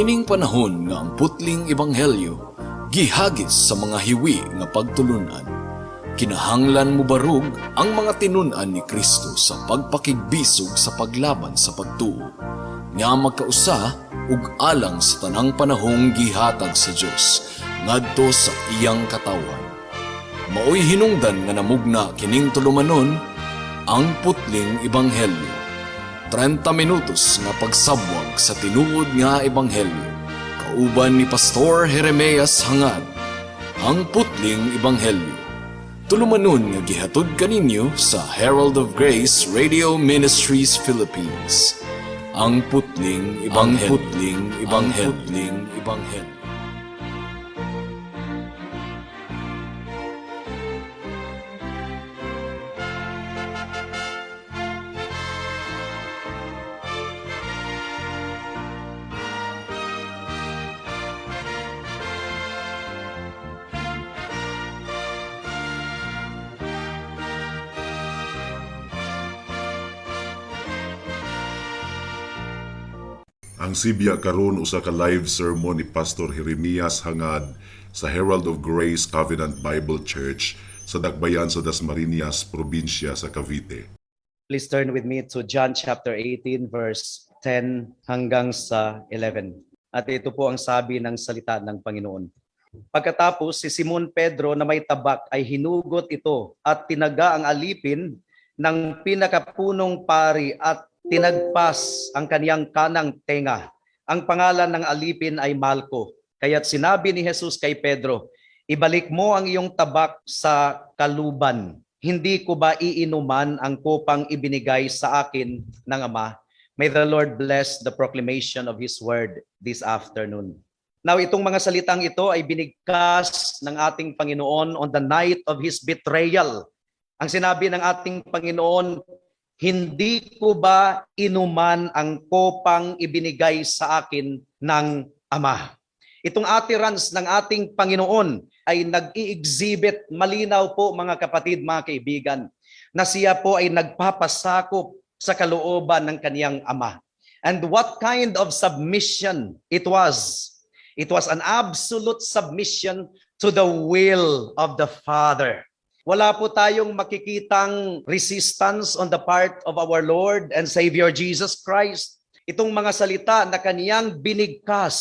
Niining panahon nga ang putling ebanghelyo gihagis sa mga hiwi nga pagtulunan. Kinahanglan mo barug ang mga tinun-an ni Kristo sa pagpakigbisog sa paglaban sa pagtuo, nga magkausa ug alang sa tanang panahong gihatag sa Dios ngadto sa iyang katawan. Maoy hinungdan nga namugna kining tulumanon ang putling ebanghelyo. 30 minutos nga pagsabwag sa tinuod nga ebanghelyo. Kauban ni Pastor Jeremias Hangad, ang putling ebanghelyo. Tulumanon nga gihatod kaninyo sa Herald of Grace Radio Ministries Philippines. Ang putling ebanghelyo. Ang sibya karon usa ka live sermon ni Pastor Jeremias Hangad sa Herald of Grace Covenant Bible Church sa Dakbayan sa Dasmariñas, probinsya sa Cavite. Please turn with me to John chapter 18 verse 10 hanggang sa 11. At ito po ang sabi ng salita ng Panginoon. Pagkatapos si Simon Pedro na may tabak ay hinugot ito at tinaga ang alipin ng pinakapunong pari at tinagpas ang kaniyang kanang tenga. Ang pangalan ng alipin ay Malco. Kaya't sinabi ni Jesus kay Pedro, ibalik mo ang iyong tabak sa kaluban. Hindi ko ba iinuman ang kopang ibinigay sa akin ng Ama? May the Lord bless the proclamation of His word this afternoon. Now, itong mga salitang ito ay binigkas ng ating Panginoon on the night of His betrayal. Ang sinabi ng ating Panginoon, hindi ko ba inuman ang kopang ibinigay sa akin ng Ama? Itong utterance ng ating Panginoon ay nag-i-exhibit malinaw po mga kapatid, mga kaibigan, na siya po ay nagpapasakop sa kalooban ng kaniyang Ama. And what kind of submission it was? It was an absolute submission to the will of the Father. Wala po tayong makikitang resistance on the part of our Lord and Savior Jesus Christ. Itong mga salita na kaniyang binigkas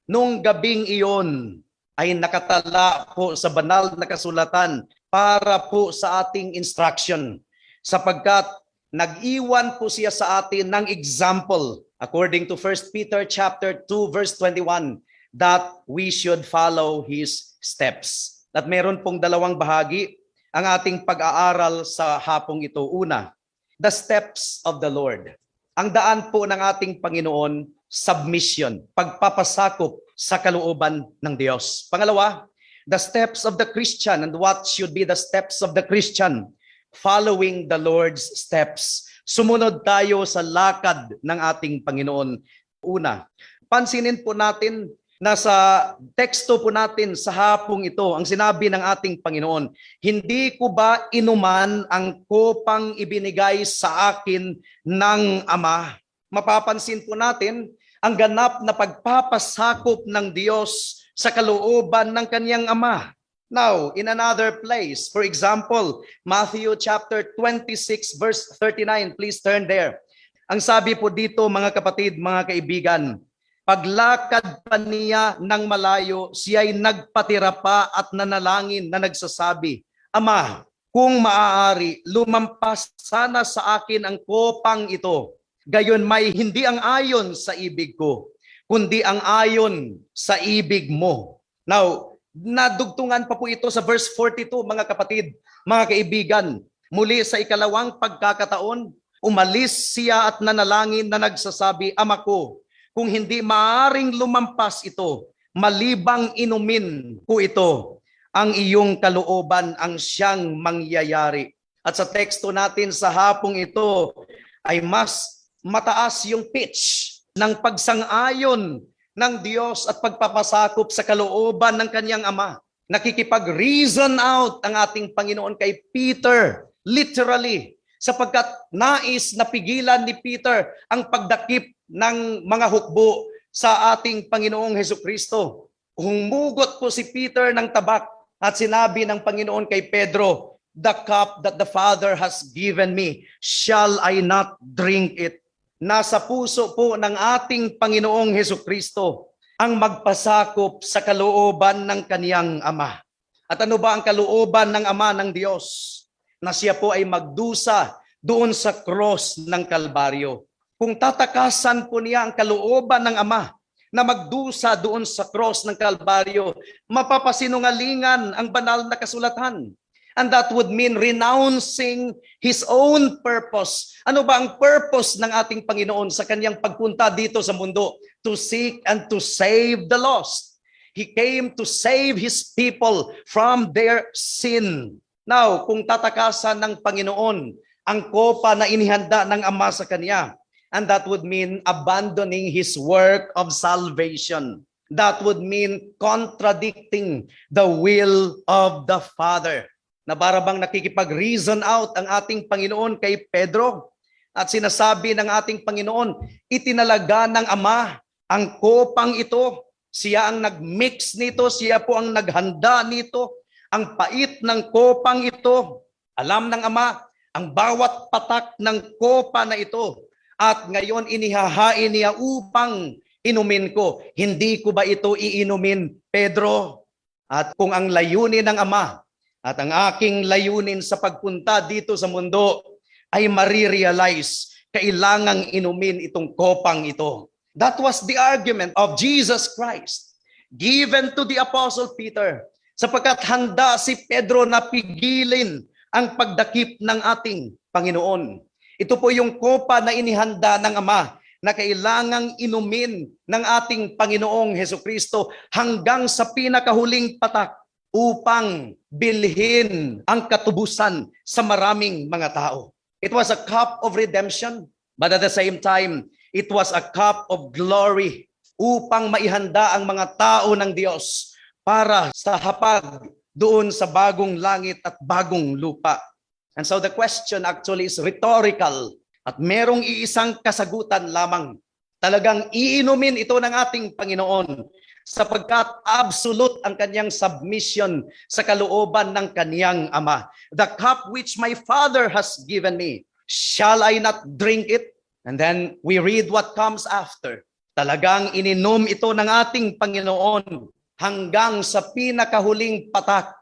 nung gabing iyon ay nakatala po sa banal na kasulatan para po sa ating instruction, sapagkat nag-iwan po siya sa atin ng example according to 1 Peter chapter 2 verse 21 that we should follow His steps. At meron pong dalawang bahagi ang ating pag-aaral sa hapong ito. Una, the steps of the Lord. Ang daan po ng ating Panginoon, submission, pagpapasakop sa kalooban ng Diyos. Pangalawa, the steps of the Christian. And what should be the steps of the Christian? Following the Lord's steps. Sumunod tayo sa lakad ng ating Panginoon. Una, pansinin po natin nasa teksto po natin sa hapong ito, ang sinabi ng ating Panginoon, hindi ko ba inuman ang kopang ibinigay sa akin ng Ama? Mapapansin po natin ang ganap na pagpapasakop ng Diyos sa kalooban ng kaniyang Ama. Now, in another place, for example, Matthew chapter 26 verse 39, please turn there. Ang sabi po dito mga kapatid, mga kaibigan, paglakad pa niya ng malayo, siya'y nagpatira pa at nanalangin na nagsasabi, Ama, kung maaari, lumampas sana sa akin ang kopang ito. Gayon may hindi ang ayon sa ibig ko, kundi ang ayon sa ibig mo. Now, nadugtungan pa po ito sa verse 42, mga kapatid, mga kaibigan. Muli sa ikalawang pagkakataon, umalis siya at nanalangin na nagsasabi, Ama ko, kung hindi maaring lumampas ito, malibang inumin ko ito, ang iyong kalooban ang siyang mangyayari. At sa teksto natin sa hapong ito ay mas mataas yung pitch ng pagsang-ayon ng Diyos at pagpapasakop sa kalooban ng kaniyang Ama. Nakikipag-reason out ang ating Panginoon kay Peter, literally, sapagkat nais na pigilan ni Peter ang pagdakip ng mga hukbo sa ating Panginoong Hesukristo. Humugot po si Peter ng tabak at sinabi ng Panginoon kay Pedro, "The cup that the Father has given me, shall I not drink it?" Nasa puso po ng ating Panginoong Hesukristo ang magpasakop sa kalooban ng kaniyang Ama. At ano ba ang kalooban ng Ama ng Diyos? Na siya po ay magdusa doon sa cross ng Kalbaryo. Kung tatakasan po niya ang kalooban ng Ama na magdusa doon sa cross ng Kalbaryo, mapapasinungalingan ang banal na kasulatan. And that would mean renouncing His own purpose. Ano ba ang purpose ng ating Panginoon sa kanyang pagpunta dito sa mundo? To seek and to save the lost. He came to save His people from their sin. Now, kung tatakasan ng Panginoon ang kopa na inihanda ng Ama sa Kanya, and that would mean abandoning His work of salvation. That would mean contradicting the will of the Father. Na barabang nakikipag-reason out ang ating Panginoon kay Pedro. At sinasabi ng ating Panginoon, itinalaga ng Ama ang kopang ito. Siya ang nag-mix nito, siya po ang naghanda nito. Ang pait ng kopang ito, alam ng Ama, ang bawat patak ng kopa na ito. At ngayon inihahain niya upang inumin ko. Hindi ko ba ito iinumin, Pedro? At kung ang layunin ng Ama at ang aking layunin sa pagpunta dito sa mundo ay marirealize, kailangang inumin itong kopang ito. That was the argument of Jesus Christ given to the Apostle Peter, sapagkat handa si Pedro na pigilin ang pagdakip ng ating Panginoon. Ito po yung kopa na inihanda ng Ama na kailangang inumin ng ating Panginoong Hesukristo hanggang sa pinakahuling patak upang bilhin ang katubusan sa maraming mga tao. It was a cup of redemption, but at the same time, it was a cup of glory upang maihanda ang mga tao ng Diyos para sa hapag doon sa bagong langit at bagong lupa. And so the question actually is rhetorical at merong iisang kasagutan lamang. Talagang iinumin ito ng ating Panginoon sapagkat absolute ang kanyang submission sa kalooban ng kaniyang Ama. The cup which my Father has given me, shall I not drink it? And then we read what comes after. Talagang ininom ito ng ating Panginoon hanggang sa pinakahuling patak.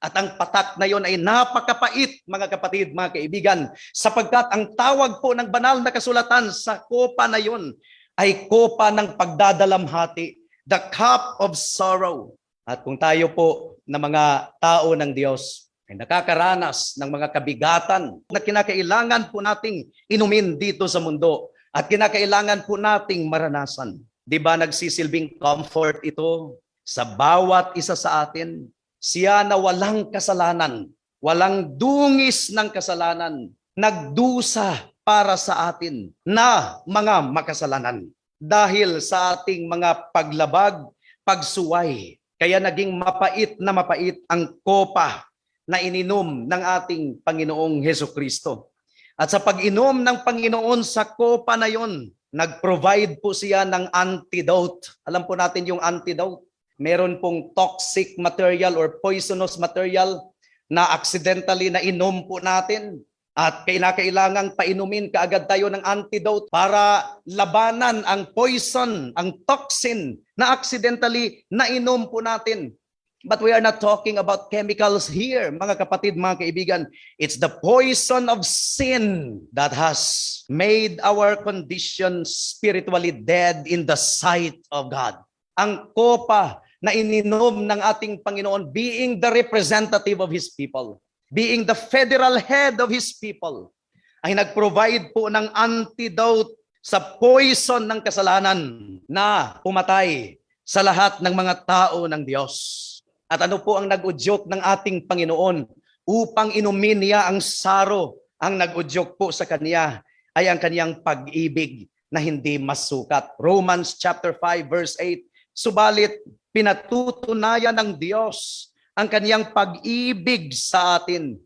At ang patak na yon ay napakapait, mga kapatid, mga kaibigan, sapagkat ang tawag po ng banal na kasulatan sa kopa na yon ay kopa ng pagdadalamhati, the cup of sorrow. At kung tayo po na mga tao ng Diyos ay nakakaranas ng mga kabigatan na kinakailangan po nating inumin dito sa mundo at kinakailangan po nating maranasan. Di ba nagsisilbing comfort ito sa bawat isa sa atin? Siya na walang kasalanan, walang dungis ng kasalanan, nagdusa para sa atin na mga makasalanan. Dahil sa ating mga paglabag, pagsuway, kaya naging mapait na mapait ang kopa na ininom ng ating Panginoong Hesukristo. At sa pag-inom ng Panginoon sa kopa na yon, nag-provide po siya ng antidote. Alam po natin yung antidote. Meron pong toxic material or poisonous material na accidentally na inom po natin. At kailangang painumin kaagad tayo ng antidote para labanan ang poison, ang toxin na accidentally nainom po natin. But we are not talking about chemicals here, mga kapatid, mga kaibigan. It's the poison of sin that has made our condition spiritually dead in the sight of God. Ang kopa na ininom ng ating Panginoon being the representative of His people, being the federal head of His people, ay nag-provide po ng antidote sa poison ng kasalanan na pumatay sa lahat ng mga tao ng Diyos. At ano po ang nag-udyok ng ating Panginoon upang inumin niya ang saro? Ang nag-udyok po sa Kanya ay ang Kaniyang pag-ibig na hindi masukat. Romans chapter 5 verse 8, subalit pinatutunayan ng Diyos ang Kaniyang pag-ibig sa atin,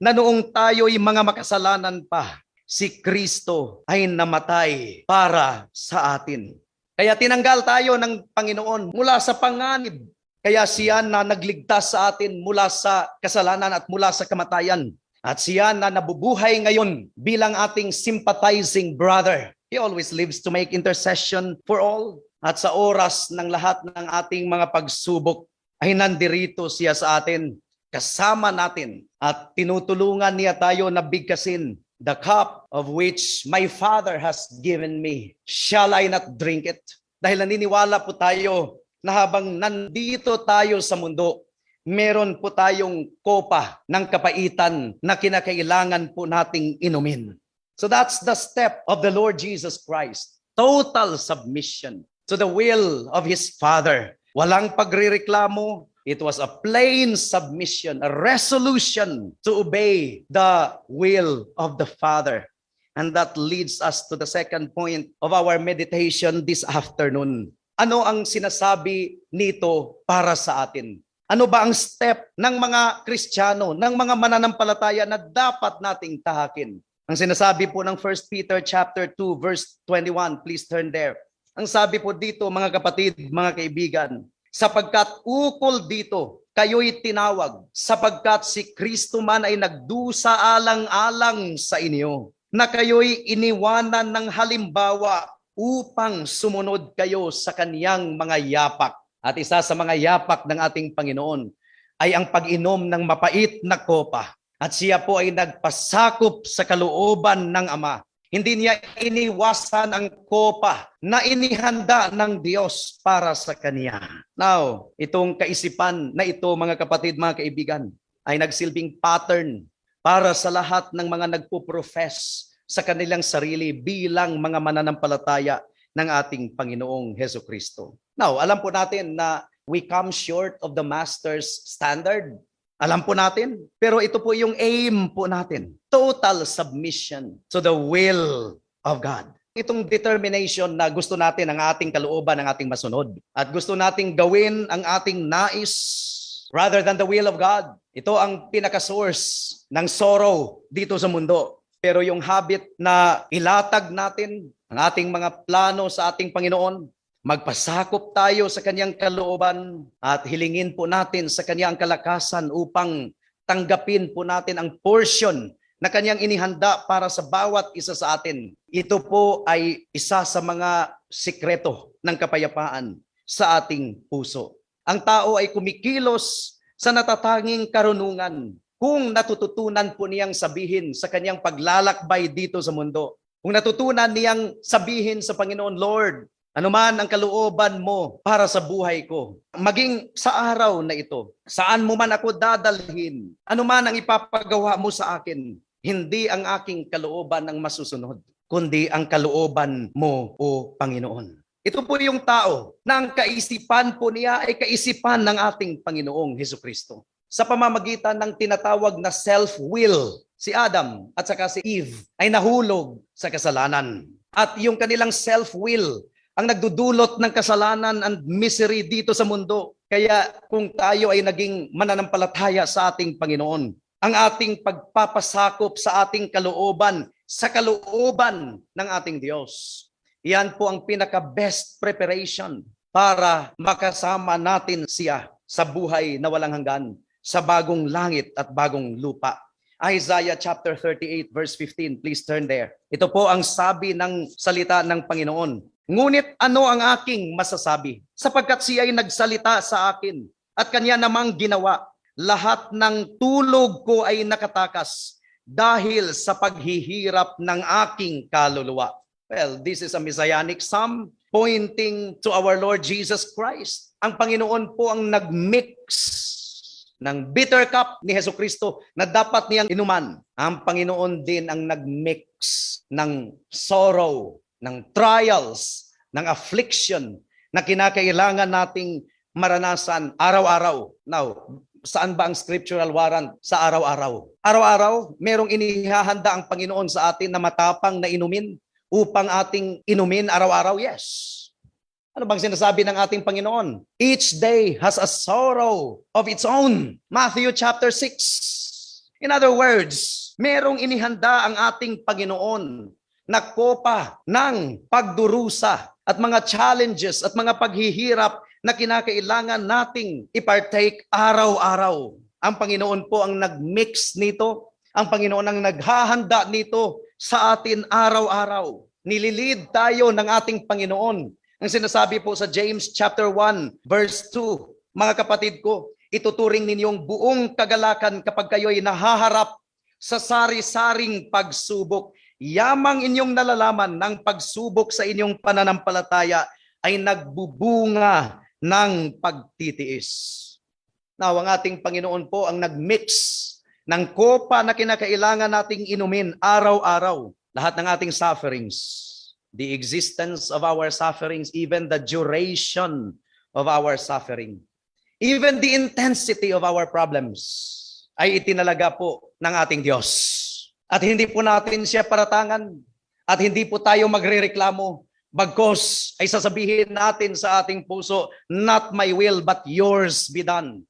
na noong tayo'y mga makasalanan pa, si Kristo ay namatay para sa atin. Kaya tinanggal tayo ng Panginoon mula sa panganib. Kaya siya na nagligtas sa atin mula sa kasalanan at mula sa kamatayan. At siya na nabubuhay ngayon bilang ating sympathizing brother. He always lives to make intercession for all. At sa oras ng lahat ng ating mga pagsubok ay nandirito siya sa atin, kasama natin at tinutulungan niya tayo na bigkasin. The cup of which my Father has given me, shall I not drink it? Dahil naniniwala po tayo na habang nandito tayo sa mundo, meron po tayong kopa ng kapaitan na kinakailangan po nating inumin. So that's the step of the Lord Jesus Christ. Total submission to the will of His Father. Walang pagrireklamo. It was a plain submission, a resolution to obey the will of the Father. And that leads us to the second point of our meditation this afternoon. Ano ang sinasabi nito para sa atin? Ano ba ang step ng mga Kristiyano, ng mga mananampalataya na dapat nating tahakin? Ang sinasabi po ng 1 Peter chapter 2 verse 21, please turn there. Ang sabi po dito, mga kapatid, mga kaibigan, sapagkat ukol dito, kayo'y tinawag, sapagkat si Kristo man ay nagdusa alang-alang sa inyo, na kayo'y iniwanan ng halimbawa upang sumunod kayo sa kaniyang mga yapak. At isa sa mga yapak ng ating Panginoon ay ang pag-inom ng mapait na kopa. At siya po ay nagpasakop sa kalooban ng Ama. Hindi niya iniwasan ang kopa na inihanda ng Diyos para sa kaniya. Now, itong kaisipan na ito, mga kapatid, mga kaibigan, ay nagsilbing pattern para sa lahat ng mga nagpo-profess sa kanilang sarili bilang mga mananampalataya ng ating Panginoong Hesukristo. Now, alam po natin na we come short of the Master's standard. Alam po natin, pero ito po yung aim po natin. Total submission to the will of God. Itong determination na gusto natin ang ating kalooban, ang ating masunod. At gusto nating gawin ang ating nais rather than the will of God. Ito ang pinaka-source ng sorrow dito sa mundo. Pero yung habit na ilatag natin ang ating mga plano sa ating Panginoon, magpasakop tayo sa kanyang kalooban at hilingin po natin sa kanyang kalakasan upang tanggapin po natin ang portion na kanyang inihanda para sa bawat isa sa atin. Ito po ay isa sa mga sikreto ng kapayapaan sa ating puso. Ang tao ay kumikilos sa natatanging karunungan kung natututunan po niyang sabihin sa kanyang paglalakbay dito sa mundo. Kung natutunan niyang sabihin sa Panginoon, Lord, ano man ang kalooban mo para sa buhay ko, maging sa araw na ito, saan mo man ako dadalhin, ano man ang ipapagawa mo sa akin, hindi ang aking kalooban ang masusunod, kundi ang kalooban mo, O Panginoon. Ito po yung tao na ang kaisipan po niya ay kaisipan ng ating Panginoong Hesukristo. Sa pamamagitan ng tinatawag na self-will, si Adam at saka si Eve ay nahulog sa kasalanan. At yung kanilang self-will ang nagdudulot ng kasalanan and misery dito sa mundo. Kaya kung tayo ay naging mananampalataya sa ating Panginoon, ang ating pagpapasakop sa ating kalooban, sa kalooban ng ating Diyos, yan po ang pinaka-best preparation para makasama natin siya sa buhay na walang hanggan, sa bagong langit at bagong lupa. Isaiah chapter 38 verse 15, please turn there. Ito po ang sabi ng salita ng Panginoon. Ngunit ano ang aking masasabi? Sapagkat siya ay nagsalita sa akin at kanya namang ginawa. Lahat ng tulog ko ay nakatakas dahil sa paghihirap ng aking kaluluwa. Well, this is a messianic psalm pointing to our Lord Jesus Christ. Ang Panginoon po ang nagmix ng bitter cup ni Hesukristo na dapat niyang inuman. Ang Panginoon din ang nagmix ng sorrow, ng trials, ng affliction na kinakailangan nating maranasan araw-araw. Now, saan ba ang scriptural warrant sa araw-araw? Araw-araw, merong inihahanda ang Panginoon sa atin na matapang na inumin upang ating inumin araw-araw? Yes. Ano bang sinasabi ng ating Panginoon? Each day has a sorrow of its own. Matthew chapter 6. In other words, merong inihanda ang ating Panginoon na kopa ng pagdurusa at mga challenges at mga paghihirap na kinakailangan nating ipartake araw-araw. Ang Panginoon po ang nag-mix nito. Ang Panginoon ang naghahanda nito sa atin araw-araw. Nililid tayo ng ating Panginoon. Ang sinasabi po sa James chapter 1 verse 2, mga kapatid ko, ituturing ninyong buong kagalakan kapag kayo'y nahaharap sa sari-saring pagsubok. Yamang inyong nalalaman ng pagsubok sa inyong pananampalataya ay nagbubunga ng pagtitiis. Now, ang ating Panginoon po ang nagmix ng kopa na kinakailangan nating inumin araw-araw. Lahat ng ating sufferings, the existence of our sufferings, even the duration of our suffering, even the intensity of our problems, ay itinalaga po ng ating Diyos. At hindi po natin siya paratangan at hindi po tayo magrereklamo. Bagkos ay sasabihin natin sa ating puso, not my will but yours be done.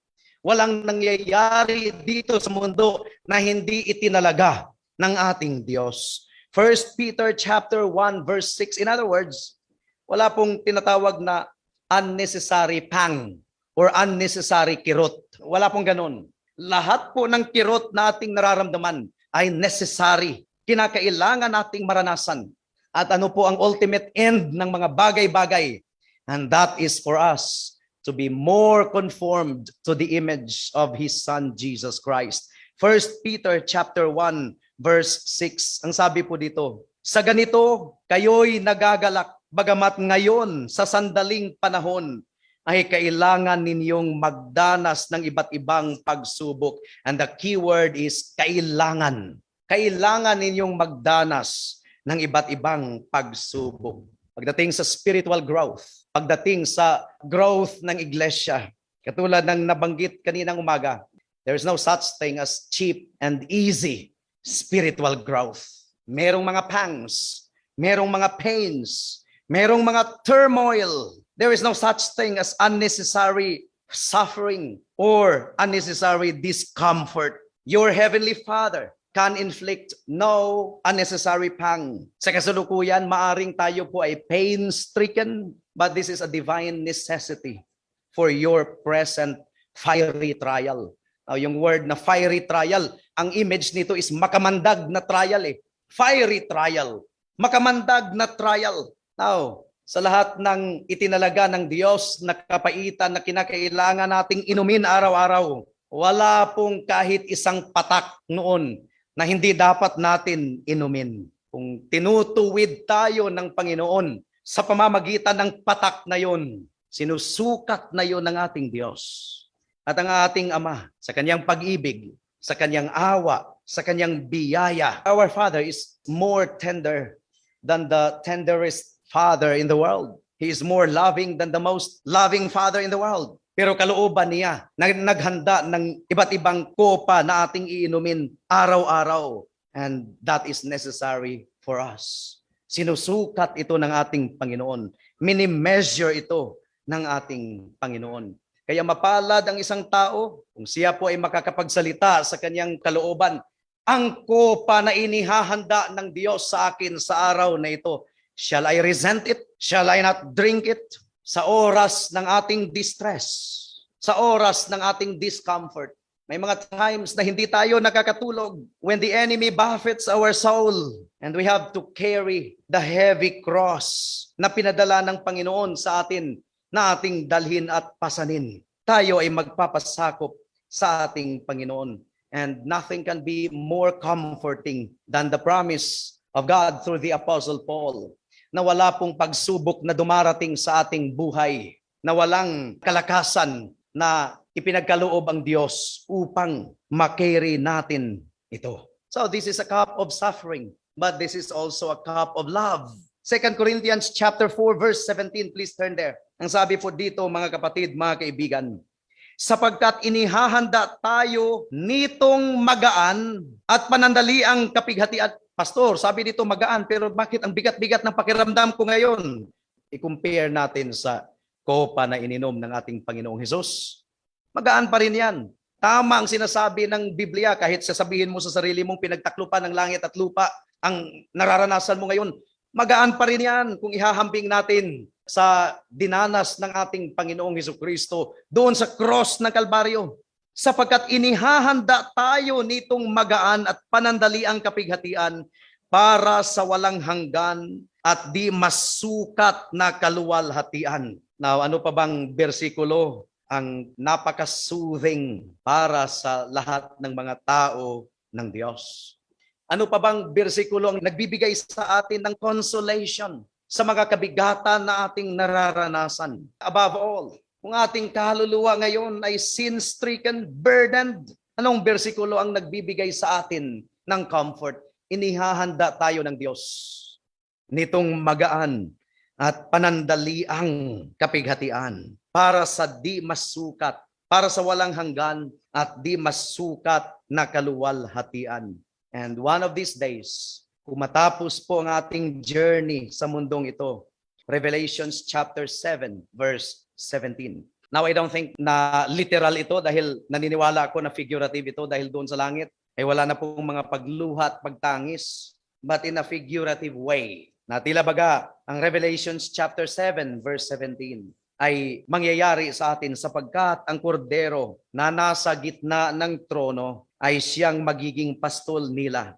Walang nangyayari dito sa mundo na hindi itinalaga ng ating Diyos. 1 Peter chapter 1 verse 6, in other words, wala pong tinatawag na unnecessary pang or unnecessary kirot. Wala pong ganun. Lahat po ng kirot na ating nararamdaman ay necessary. Kinakailangan nating maranasan. At ano po ang ultimate end ng mga bagay-bagay? And that is for us to be more conformed to the image of His Son, Jesus Christ. 1 Peter chapter 1 verse 6. Ang sabi po dito, sa ganito, kayo'y nagagalak, bagamat ngayon sa sandaling panahon, ay kailangan ninyong magdanas ng iba't ibang pagsubok. And the key word is kailangan. Kailangan ninyong magdanas ng iba't ibang pagsubok. Pagdating sa spiritual growth, pagdating sa growth ng iglesia, katulad ng nabanggit kaninang umaga, there is no such thing as cheap and easy spiritual growth. Merong mga pangs, merong mga pains, merong mga turmoil. There is no such thing as unnecessary suffering or unnecessary discomfort. Your Heavenly Father can inflict no unnecessary pang. Sa kasalukuyan, maaring tayo po ay pain-stricken, but this is a divine necessity for your present fiery trial. Now, yung word na fiery trial, ang image nito is makamandag na trial eh. Fiery trial. Makamandag na trial. Now, sa lahat ng itinalaga ng Diyos na kapaitan na kinakailangan nating inumin araw-araw, wala pong kahit isang patak noon na hindi dapat natin inumin. Kung tinutuwid tayo ng Panginoon sa pamamagitan ng patak na yon, sinusukat na yon ng ating Diyos. At ang ating Ama, sa kanyang pag-ibig, sa kanyang awa, sa kanyang biyaya. Our Father is more tender than the tenderest father in the world. He is more loving than the most loving father in the world. Pero kalooban niya, naghanda ng iba't ibang kopa na ating iinumin araw-araw. And that is necessary for us. Sinusukat ito ng ating Panginoon. Mini-measure ito ng ating Panginoon. Kaya mapalad ang isang tao kung siya po ay makakapagsalita sa kanyang kalooban. Ang kopa na inihahanda ng Diyos sa akin sa araw na ito, shall I resent it? Shall I not drink it? Sa oras ng ating distress, sa oras ng ating discomfort. May mga times na hindi tayo nakakatulog when the enemy buffets our soul and we have to carry the heavy cross na pinadala ng Panginoon sa atin na ating dalhin at pasanin. Tayo ay magpapasakop sa ating Panginoon. And nothing can be more comforting than the promise of God through the Apostle Paul na wala pong pagsubok na dumarating sa ating buhay, na walang kalakasan na ipinagkaloob ang Diyos upang makarry natin ito. So this is a cup of suffering, but this is also a cup of love. 2 Corinthians chapter 4 verse 17, please turn there. Ang sabi po dito, mga kapatid, mga kaibigan, sapagkat inihahanda tayo nitong magaan at panandaliang kapighatian. Pastor, sabi dito magaan, pero bakit ang bigat-bigat ng pakiramdam ko ngayon? I-compare natin sa kopa na ininom ng ating Panginoong Hesus. Magaan pa rin yan. Tama ang sinasabi ng Biblia kahit sasabihin mo sa sarili mong pinagtaklupan ng langit at lupa ang nararanasan mo ngayon, magaan pa rin yan kung ihahambing natin sa dinanas ng ating Panginoong Hesukristo doon sa cross ng Kalbaryo. Sapagkat inihahanda tayo nitong magaan at panandaliang kapighatian para sa walang hanggan at di masukat na kaluwalhatian. Now, ano pa bang bersikulo ang napaka-soothing para sa lahat ng mga tao ng Diyos? Ano pa bang bersikulo ang nagbibigay sa atin ng consolation sa mga kabigatan na ating nararanasan? Above all, kung ating kaluluwa ngayon ay sin-stricken, burdened, anong bersikulo ang nagbibigay sa atin ng comfort? Inihahanda tayo ng Diyos nitong magaan at panandaliang kapighatian para sa di masukat, para sa walang hanggan at di masukat na kaluwalhatian. And one of these days, kung matapos po ang ating journey sa mundong ito, Revelations chapter 7, verse 17. Now, I don't think na literal ito dahil naniniwala ako na figurative ito dahil doon sa langit ay wala na pong mga pagluha at pagtangis, but in a figurative way. Na tila baga, ang Revelations chapter 7, verse 17 ay mangyayari sa atin sapagkat ang kordero na nasa gitna ng trono ay siyang magiging pastol nila.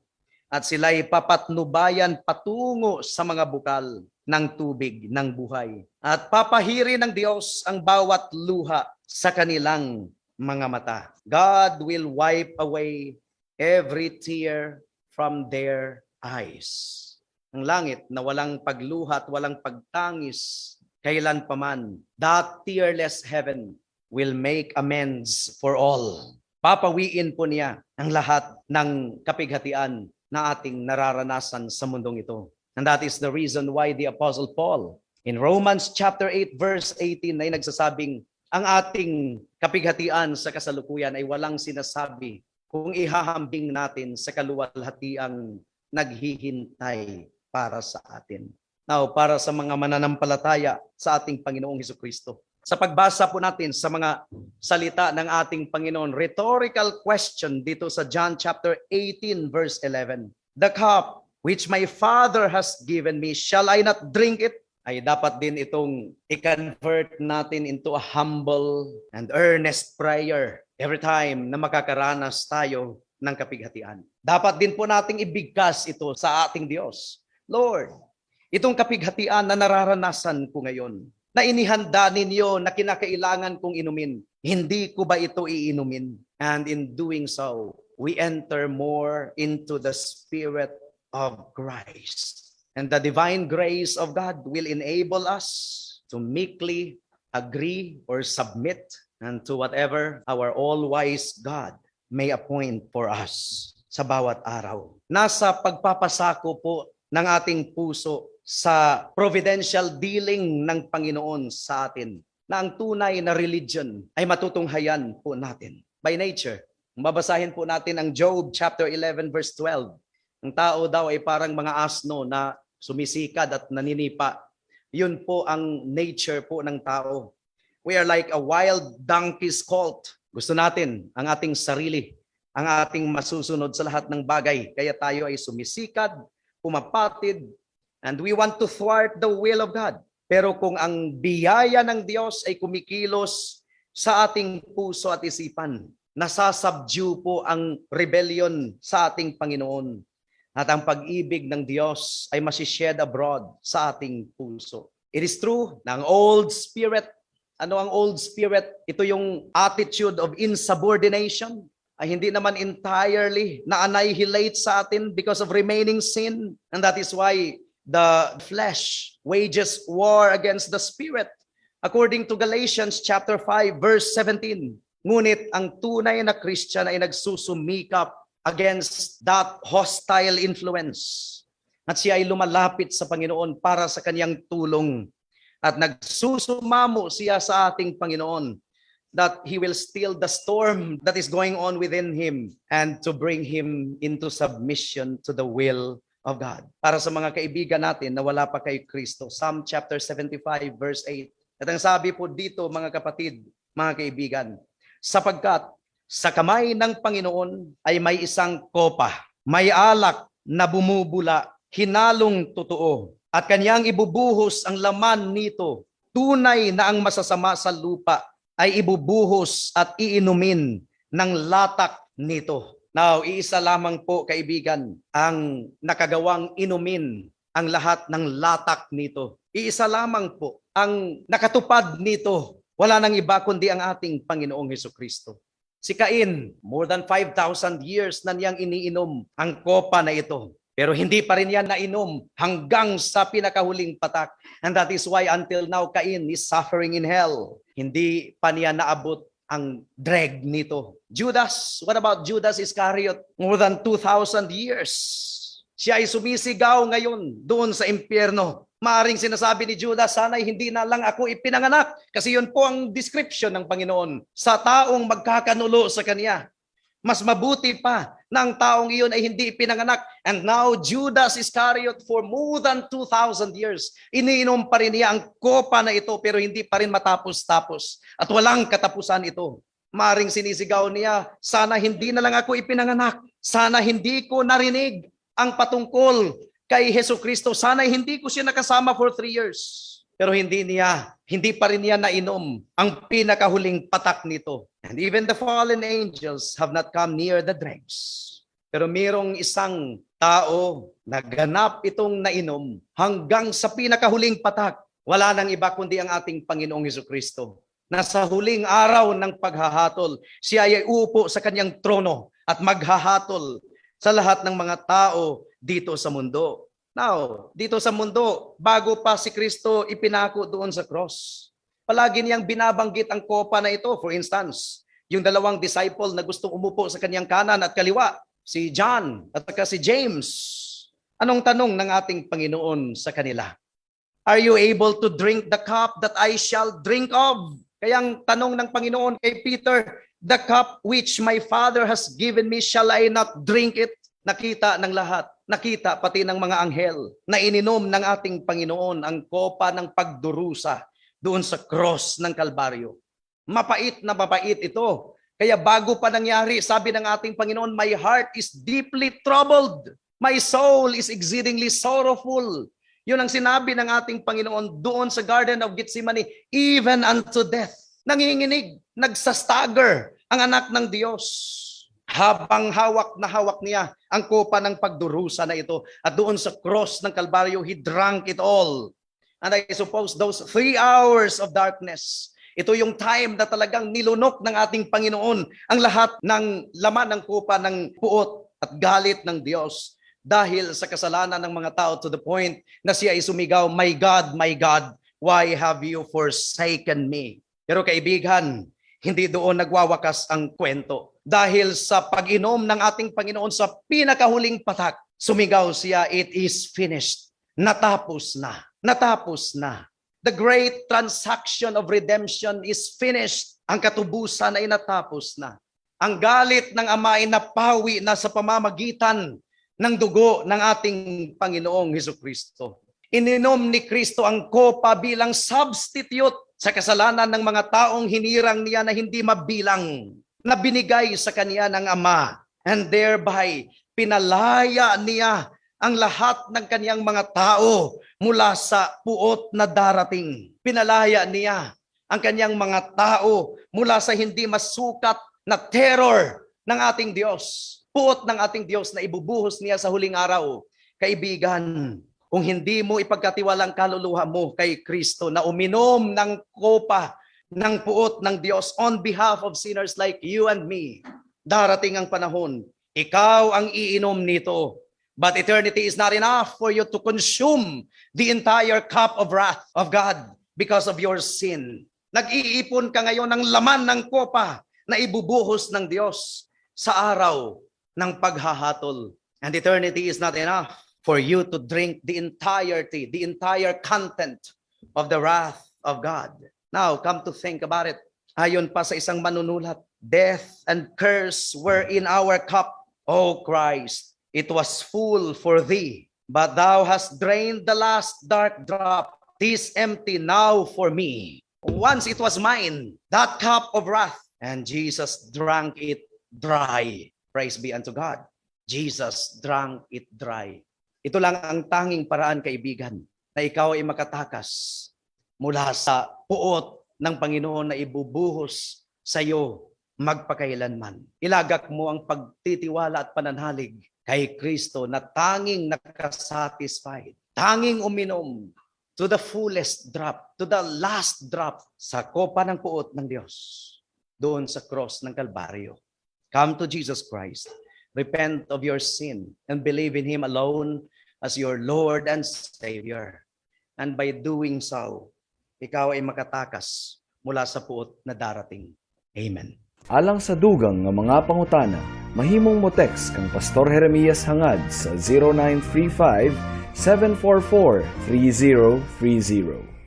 At sila'y papatnubayan patungo sa mga bukal ng tubig ng buhay. At papahiri ng Diyos ang bawat luha sa kanilang mga mata. God will wipe away every tear from their eyes. Ang langit na walang pagluha at walang pagtangis kailan paman. That tearless heaven will make amends for all. Papawiin po niya ang lahat ng kapighatian na ating nararanasan sa mundong ito. And that is the reason why the Apostle Paul in Romans chapter 8 verse 18 ay nagsasabing ang ating kapighatian sa kasalukuyan ay walang sinasabi kung ihahambing natin sa kaluwalhatiang naghihintay para sa atin. Now, para sa mga mananampalataya sa ating Panginoong Hesukristo, sa pagbasa po natin sa mga salita ng ating Panginoon, rhetorical question dito sa John chapter 18 verse 11. The cup which my Father has given me, shall I not drink it? Ay dapat din itong i-convert natin into a humble and earnest prayer every time na makakaranas tayo ng kapighatian. Dapat din po nating ibigkas ito sa ating Diyos. Lord, itong kapighatian na nararanasan ko ngayon, na inihanda ninyo na kinakailangan kong inumin, hindi ko ba ito iinumin? And in doing so, we enter more into the Spirit of Christ. And the divine grace of God will enable us to meekly agree or submit unto whatever our all-wise God may appoint for us sa bawat araw. Nasa pagpapasako po ng ating puso sa providential dealing ng Panginoon sa atin na ang tunay na religion ay matutunghayan po natin by nature. Babasahin po natin ang Job chapter 11 verse 12. Ang tao daw ay parang mga asno na sumisikad at naninipa. Yun po ang nature po ng tao. We are like a wild donkey's colt. Gusto natin ang ating sarili, ang ating masusunod sa lahat ng bagay. Kaya tayo ay sumisikad, pumapatid, and we want to thwart the will of God. Pero kung ang biyaya ng Diyos ay kumikilos sa ating puso at isipan, nasasubdue po ang rebellion sa ating Panginoon. At ang pag-ibig ng Diyos ay masished abroad sa ating puso. It is true na ang old spirit, ano ang old spirit? Ito yung attitude of insubordination, ay hindi naman entirely na-annihilate sa atin because of remaining sin. And that is why the flesh wages war against the spirit. According to Galatians chapter 5 verse 17. Ngunit ang tunay na Christian ay nagsusumikap against that hostile influence. At siya ay lumalapit sa Panginoon para sa kanyang tulong. At nagsusumamo siya sa ating Panginoon that He will still the storm that is going on within him and to bring him into submission to the will of God. Para sa mga kaibigan natin na wala pa kay Kristo, Psalm chapter 75 verse 8. At ang sabi po dito mga kapatid, mga kaibigan, sapagkat sa kamay ng Panginoon ay may isang kopa, may alak na bumubula, hinalong totoo, at kanyang ibubuhos ang laman nito. Tunay na ang masasama sa lupa ay ibubuhos at iinumin ng latak nito. Now, iisa lamang po, kaibigan, ang nakagawang inumin ang lahat ng latak nito. Iisa lamang po ang nakatupad nito. Wala nang iba kundi ang ating Panginoong Hesukristo. Si Cain, more than 5,000 years na niyang iniinom ang kopa na ito. Pero hindi pa rin yan nainom hanggang sa pinakahuling patak. And that is why until now, Cain is suffering in hell. Hindi pa niya naabot ang dreg nito. Judas, what about Judas Iscariot? More than 2,000 years. Siya ay sumisigaw ngayon doon sa impyerno. Maaring sinasabi ni Judas, sana'y hindi na lang ako ipinanganak. Kasi yun po ang description ng Panginoon sa taong magkakanulo sa Kanya. Mas mabuti pa na ang taong iyon ay hindi ipinanganak. And now Judas Iscariot for more than 2,000 years, iniinom pa rin niya ang kopa na ito pero hindi pa rin matapos-tapos. At walang katapusan ito. Maaring sinisigaw niya, sana hindi na lang ako ipinanganak. Sana hindi ko narinig ang patungkol kay Hesukristo. Sana hindi ko siya nakasama for 3 years. Pero hindi pa rin niya nainom ang pinakahuling patak nito. And even the fallen angels have not come near the dregs. Pero mayroong isang tao na ganap itong nainom hanggang sa pinakahuling patak. Wala nang iba kundi ang ating Panginoong Hesukristo. Na sa huling araw ng paghahatol, siya ay uupo sa kanyang trono at maghahatol sa lahat ng mga tao dito sa mundo. Now, dito sa mundo, bago pa si Kristo ipinako doon sa cross, palagi niyang binabanggit ang kopa na ito. For instance, yung dalawang disciple na gustong umupo sa kanyang kanan at kaliwa, si John at saka si James. Anong tanong ng ating Panginoon sa kanila? Are you able to drink the cup that I shall drink of? Kaya ang tanong ng Panginoon kay Peter, the cup which my Father has given me, shall I not drink it? Nakita ng lahat. Nakita pati ng mga anghel na ininom ng ating Panginoon ang kopa ng pagdurusa doon sa cross ng Kalbaryo. Mapait na mapait ito. Kaya bago pa nangyari, sabi ng ating Panginoon, my heart is deeply troubled. My soul is exceedingly sorrowful. Yun ang sinabi ng ating Panginoon doon sa Garden of Gethsemane, even unto death. Nanginginig, nagsastagger ang anak ng Diyos. Habang hawak na hawak niya ang kopa ng pagdurusa na ito. At doon sa cross ng Kalbaryo, he drank it all. And I suppose those 3 hours of darkness, ito yung time na talagang nilunok ng ating Panginoon ang lahat ng laman ng kopa ng puot at galit ng Diyos dahil sa kasalanan ng mga tao to the point na siya ay sumigaw, my God, why have you forsaken me? Pero kaibigan, hindi doon nagwawakas ang kwento. Dahil sa pag-inom ng ating Panginoon sa pinakahuling patak, sumigaw siya, it is finished. Natapos na. Natapos na. The great transaction of redemption is finished. Ang katubusan ay natapos na. Ang galit ng Ama ay napawi na sa pamamagitan ng dugo ng ating Panginoong Hesukristo. Ininom ni Kristo ang kopa bilang substitute sa kasalanan ng mga taong hinirang niya na hindi mabilang, na binigay sa kanya ng Ama. And thereby, pinalaya niya ang lahat ng kanyang mga tao mula sa puot na darating. Pinalaya niya ang kanyang mga tao mula sa hindi masukat na terror ng ating Diyos. Puot ng ating Diyos na ibubuhos niya sa huling araw. Kaibigan, kung hindi mo ipagkatiwalang kaluluwa mo kay Kristo na uminom ng kopa ng puot ng Diyos on behalf of sinners like you and me, darating ang panahon, ikaw ang iinom nito. But eternity is not enough for you to consume the entire cup of wrath of God because of your sin. Nag-iipon ka ngayon ng laman ng kopa na ibubuhos ng Diyos sa araw ng paghahatol. And eternity is not enough for you to drink the entire content of the wrath of God. Now, come to think about it. Ayon pa sa isang manunulat, death and curse were in our cup, O Christ. It was full for thee, but thou hast drained the last dark drop. This empty now for me. Once it was mine, that cup of wrath, and Jesus drank it dry. Praise be unto God. Jesus drank it dry. Ito lang ang tanging paraan, kaibigan, na ikaw ay makatakas mula sa puot ng Panginoon na ibubuhos sa iyo magpakailanman. Ilagak mo ang pagtitiwala at pananalig kay Kristo na tanging nakasatisfied, tanging uminom to the fullest drop, to the last drop sa kopa ng puot ng Diyos doon sa cross ng Kalbaryo. Come to Jesus Christ. Repent of your sin and believe in Him alone as your Lord and Savior. And by doing so, ikaw ay makatakas mula sa puot na darating. Amen. Alang sa dugang nga mga pangutana, mahimong mo text kang Pastor Jeremias hangad sa 0935 744 3030.